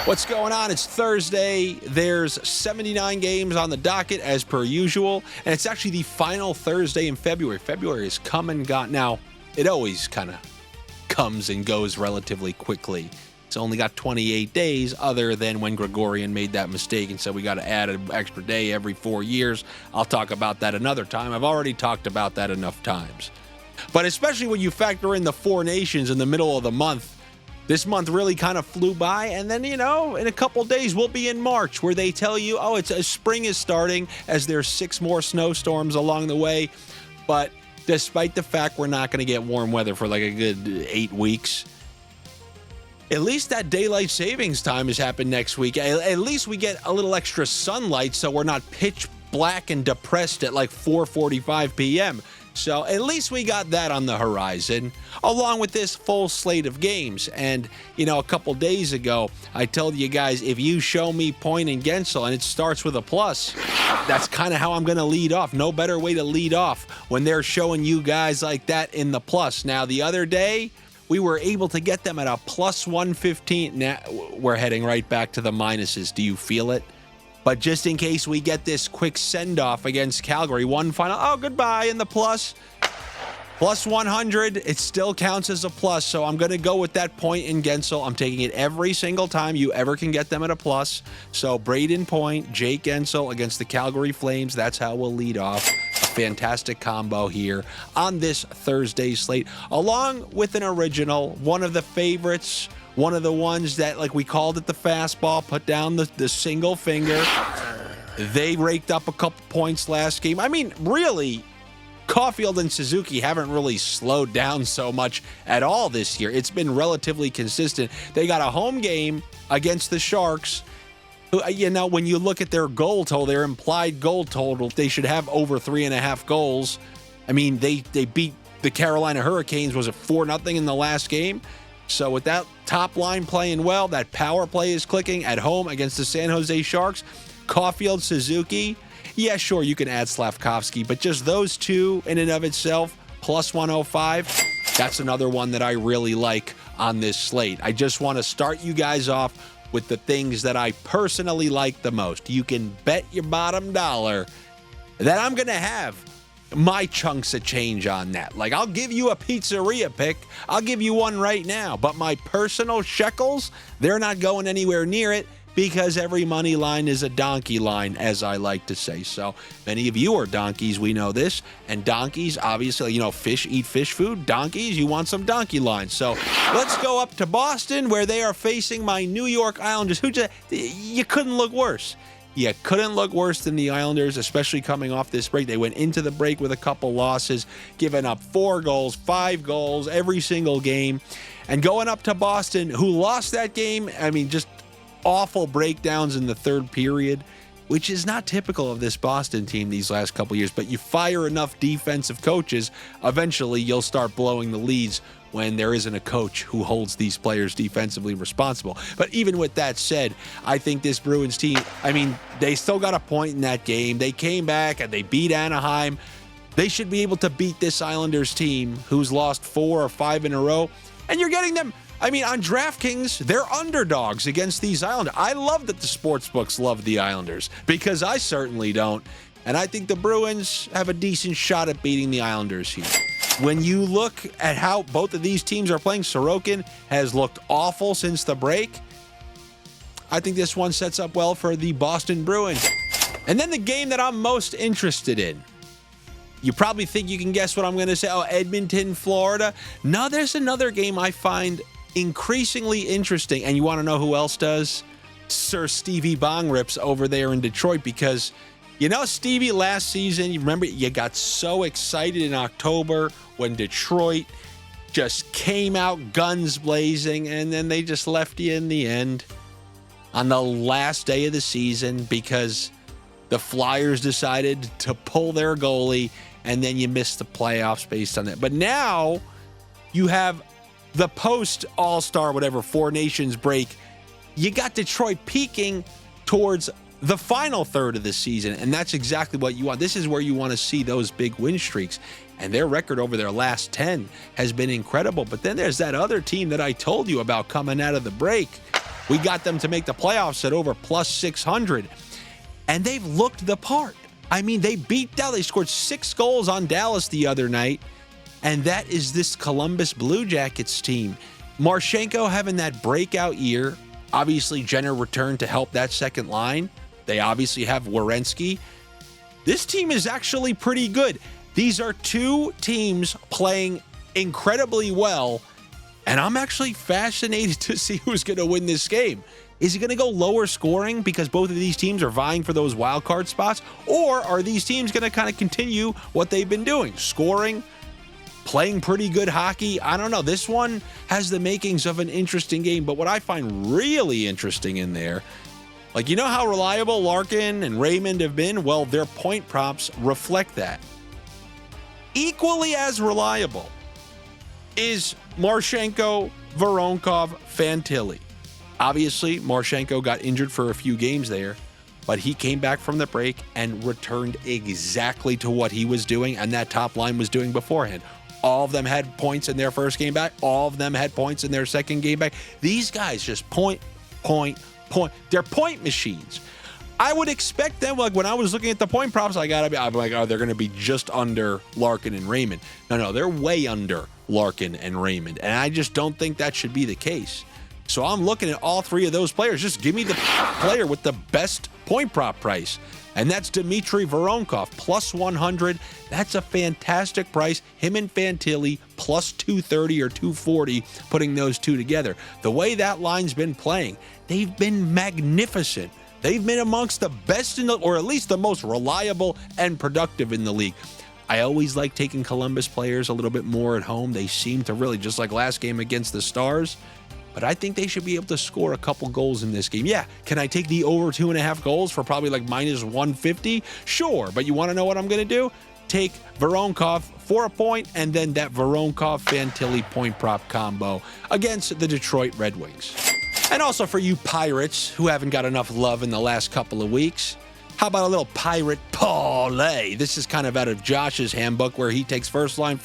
What's going on? It's Thursday. There's 79 games on the docket as per usual, and it's actually the final Thursday in February. February is come and gone. Now, it always kind of comes and goes relatively quickly. It's only got 28 days other than when Gregorian made that mistake and said we got to add an extra day every 4 years. I'll talk about that another time. I've already talked about that enough times. But especially when you factor in the Four Nations in the middle of the month, this month really kind of flew by, and then, in a couple days, we'll be in March, where they tell you, spring is starting, as there's 6 more snowstorms along the way. But despite the fact we're not going to get warm weather for like a good 8 weeks, at least that daylight savings time has happened next week. At least we get a little extra sunlight, so we're not pitch black and depressed at like 4:45 p.m., So at least we got that on the horizon, along with this full slate of games. And, a couple days ago, I told you guys, if you show me Point and Guentzel and it starts with a plus, that's kind of how I'm going to lead off. No better way to lead off when they're showing you guys like that in the plus. Now, the other day, we were able to get them at a plus 115. Now, we're heading right back to the minuses. Do you feel it? But just in case we get this quick send-off against Calgary, one final, goodbye in the plus. Plus 100, it still counts as a plus, so I'm going to go with that Point in Guentzel. I'm taking it every single time you ever can get them at a plus. So Braden Point, Jake Guentzel against the Calgary Flames, that's how we'll lead off. A fantastic combo here on this Thursday slate, along with an original, one of the favorites, one of the ones that, like we called it the fastball, put down the single finger. They raked up a couple points last game. I mean, really, Caufield and Suzuki haven't really slowed down so much at all this year. It's been relatively consistent. They got a home game against the Sharks. When you look at their goal total, their implied goal total, they should have over 3.5 goals. I mean, they beat the Carolina Hurricanes, was it 4-0 in the last game? So with that top line playing well, that power play is clicking at home against the San Jose Sharks. Caufield, Suzuki, yeah, sure, you can add Slavkovsky, but just those two in and of itself, plus 105, that's another one that I really like on this slate. I just want to start you guys off with the things that I personally like the most. You can bet your bottom dollar that I'm going to have my chunks of change on that. Like, I'll give you a pizzeria pick. I'll give you one right now. But my personal shekels, they're not going anywhere near it, because every money line is a donkey line, as I like to say. So many of you are donkeys, we know this. And donkeys, obviously, fish eat fish food. Donkeys, you want some donkey lines. So let's go up to Boston, where they are facing my New York Islanders. You couldn't look worse. You couldn't look worse than the Islanders, especially coming off this break. They went into the break with a couple losses, giving up 4 goals, 5 goals every single game. And going up to Boston, who lost that game, just awful breakdowns in the third period, which is not typical of this Boston team these last couple years. But you fire enough defensive coaches, eventually you'll start blowing the leads when there isn't a coach who holds these players defensively responsible. But even with that said, I think this Bruins team, they still got a point in that game. They came back and they beat Anaheim. They should be able to beat this Islanders team, who's lost 4 or 5 in a row. And you're getting them, on Draftkings, they're underdogs against these Islanders. I love that the sportsbooks love the Islanders, because I certainly don't. And I think the Bruins have a decent shot at beating the Islanders here. When you look at how both of these teams are playing, Sorokin has looked awful since the break. I think this one sets up well for the Boston Bruins. And then the game that I'm most interested in. You probably think you can guess what I'm going to say. Edmonton, Florida. No, there's another game I find increasingly interesting. And you want to know who else does? Sir Stevie Bongrips over there in Detroit, because Stevie, last season, you remember, you got so excited in October when Detroit just came out guns blazing, and then they just left you in the end on the last day of the season because the Flyers decided to pull their goalie, and then you missed the playoffs based on that. But now you have the post-All-Star, Four Nations break. You got Detroit peaking towards the final third of the season, and that's exactly what you want. This is where you want to see those big win streaks, and their record over their last 10 has been incredible. But then there's that other team that I told you about coming out of the break. We got them to make the playoffs at over plus 600. And they've looked the part. I mean, they beat Dallas. They scored 6 goals on Dallas the other night. And that is this Columbus Blue Jackets team. Marchenko having that breakout year. Obviously, Jenner returned to help that second line. They obviously have Werenski. This team is actually pretty good. These are 2 teams playing incredibly well. And I'm actually fascinated to see who's going to win this game. Is it going to go lower scoring because both of these teams are vying for those wild card spots? Or are these teams going to kind of continue what they've been doing? Scoring, playing pretty good hockey? I don't know. This one has the makings of an interesting game. But what I find really interesting in there, like, you know how reliable Larkin and Raymond have been? Well, their point props reflect that. Equally as reliable is Marchenko, Voronkov, Fantilli. Obviously, Marchenko got injured for a few games there, but he came back from the break and returned exactly to what he was doing and that top line was doing beforehand. All of them had points in their first game back. All of them had points in their second game back. These guys just point. They're point machines. I would expect them, like when I was looking at the point props, I'm like, oh, they're going to be just under Larkin and Raymond. No, they're way under Larkin and Raymond. And I just don't think that should be the case. So I'm looking at all 3 of those players. Just give me the player with the best point prop price. And that's Dmitry Voronkov, plus 100. That's a fantastic price. Him and Fantilli, plus 230 or 240, putting those 2 together. The way that line's been playing, they've been magnificent. They've been amongst the best or at least the most reliable and productive in the league. I always like taking Columbus players a little bit more at home. They seem to really, just like last game against the Stars, but I think they should be able to score a couple goals in this game. Yeah, can I take the over 2.5 goals for probably like minus 150? Sure, but you want to know what I'm going to do? Take Voronkov for a point and then that Voronkov-Fantilli point prop combo against the Detroit Red Wings. And also for you Pirates who haven't got enough love in the last couple of weeks, how about a little Pirate parlay? This is kind of out of Josh's handbook where he takes first line,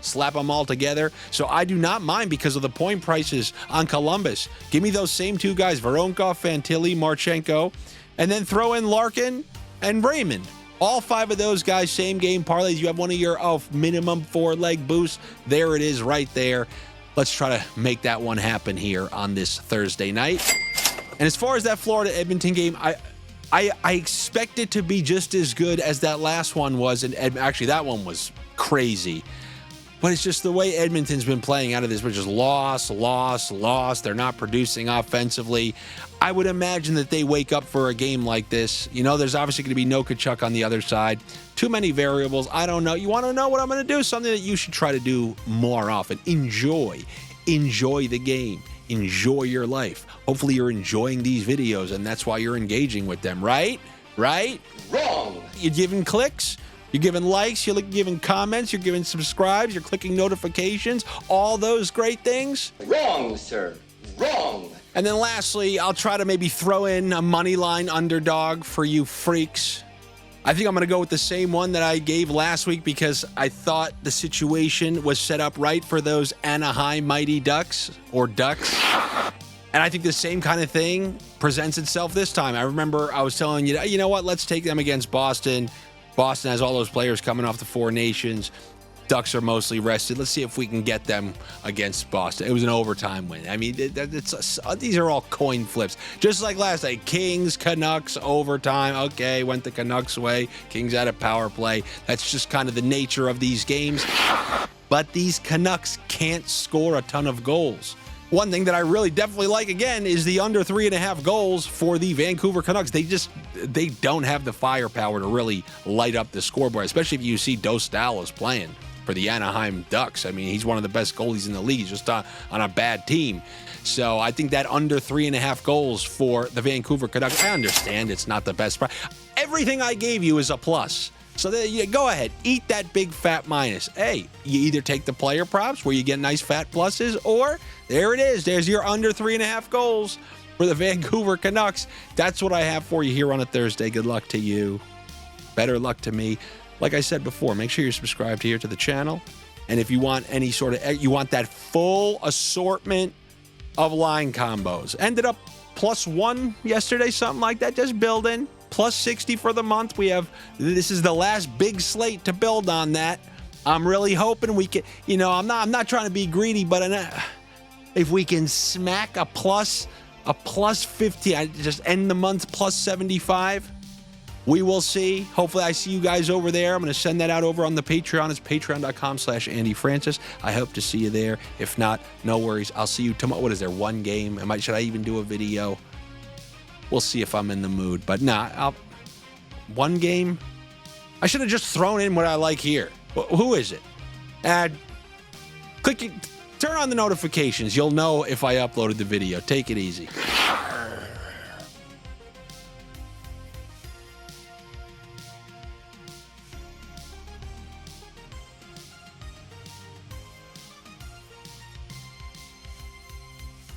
slap them all together. So I do not mind because of the point prices on Columbus. Give me those same 2 guys, Voronkov, Fantilli, Marchenko, and then throw in Larkin and Raymond. All 5 of those guys, same game parlays. You have one of your minimum 4-leg boosts. There it is right there. Let's try to make that one happen here on this Thursday night. And as far as that Florida-Edmonton game, I expect it to be just as good as that last one was. And actually, that one was crazy. But it's just the way Edmonton's been playing out of this, which is loss. They're not producing offensively. I would imagine that they wake up for a game like this. You know, there's obviously going to be no Tkachuk on the other side. Too many variables. I don't know. You want to know what I'm going to do? Something that you should try to do more often. Enjoy the game. Enjoy your life. Hopefully you're enjoying these videos and that's why you're engaging with them, right? Wrong. You're giving clicks, you're giving likes, you're giving comments, you're giving subscribes, you're clicking notifications, all those great things. Wrong, sir. Wrong. And then lastly, I'll try to maybe throw in a money line underdog for you freaks. I think I'm going to go with the same one that I gave last week because I thought the situation was set up right for those Anaheim Mighty Ducks or Ducks. And I think the same kind of thing presents itself this time. I remember I was telling you, you know what, let's take them against Boston. Boston has all those players coming off the 4 nations. Ducks are mostly rested. Let's see if we can get them against Boston. It was an overtime win. I mean, these are all coin flips. Just like last night, Kings, Canucks, overtime. Okay, went the Canucks' way. Kings had a power play. That's just kind of the nature of these games. But these Canucks can't score a ton of goals. One thing that I really definitely like, again, is the under 3.5 goals for the Vancouver Canucks. They don't have the firepower to really light up the scoreboard, especially if you see Dostal playing for the Anaheim Ducks. I mean, he's one of the best goalies in the league. He's just on a bad team. So I think that under 3.5 goals for the Vancouver Canucks, I understand it's not the best price. Everything I gave you is a plus. So go ahead, eat that big fat minus. Hey, you either take the player props where you get nice fat pluses, or there it is. There's your under 3.5 goals for the Vancouver Canucks. That's what I have for you here on a Thursday. Good luck to you. Better luck to me. Like I said before, make sure you're subscribed here to the channel. And if you want any sort of, you want that full assortment of line combos. Ended up +1 yesterday, something like that. Just building. +60 for the month. This is the last big slate to build on that. I'm really hoping we can, I'm not trying to be greedy, but if we can smack a plus 50, I just end the month +75. We will see. Hopefully I see you guys over there. I'm going to send that out over on the Patreon. It's patreon.com/AndyFrancess. I hope to see you there. If not, no worries. I'll see you tomorrow. What is there, one game? Should I even do a video? We'll see if I'm in the mood. But one game? I should have just thrown in what I like here. Who is it? Turn on the notifications. You'll know if I uploaded the video. Take it easy.